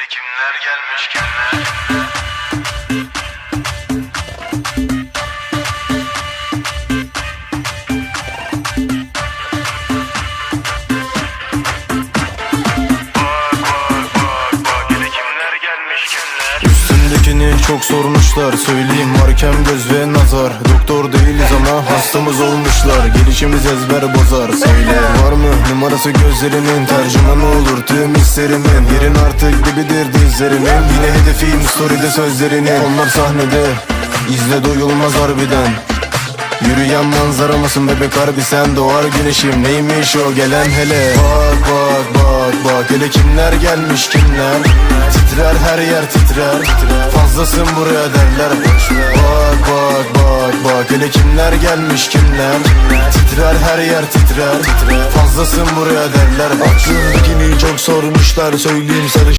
Hele kimler gelmiş kimler. Üstündekini çok sormuşlar, söyleyeyim varken göz ve nazar. Doktor değiliz ama hastamız olmuşlar, gelişimiz ezber bozar. Söyle var mı numarası gözlerinin, tercümanı olur tüm hislerimin. Yerin artık dibidir dizlerimin, yine hedefim story'de sözlerinin. Onlar sahnede izle doyulmaz harbiden. Yürüyen manzara mısın bebek harbi sen, doğar güneşim neymiş o gelen hele. Bak bak bak bak hele kimler gelmiş kimler. Titrer her yer titrer, fazlasın buraya derler. Bak bak bak bak hele kimler gelmiş kimler. Titrer her yer titrer, fazlasın buraya derler. Aklındakini çok sormuşlar, söyleyeyim sarı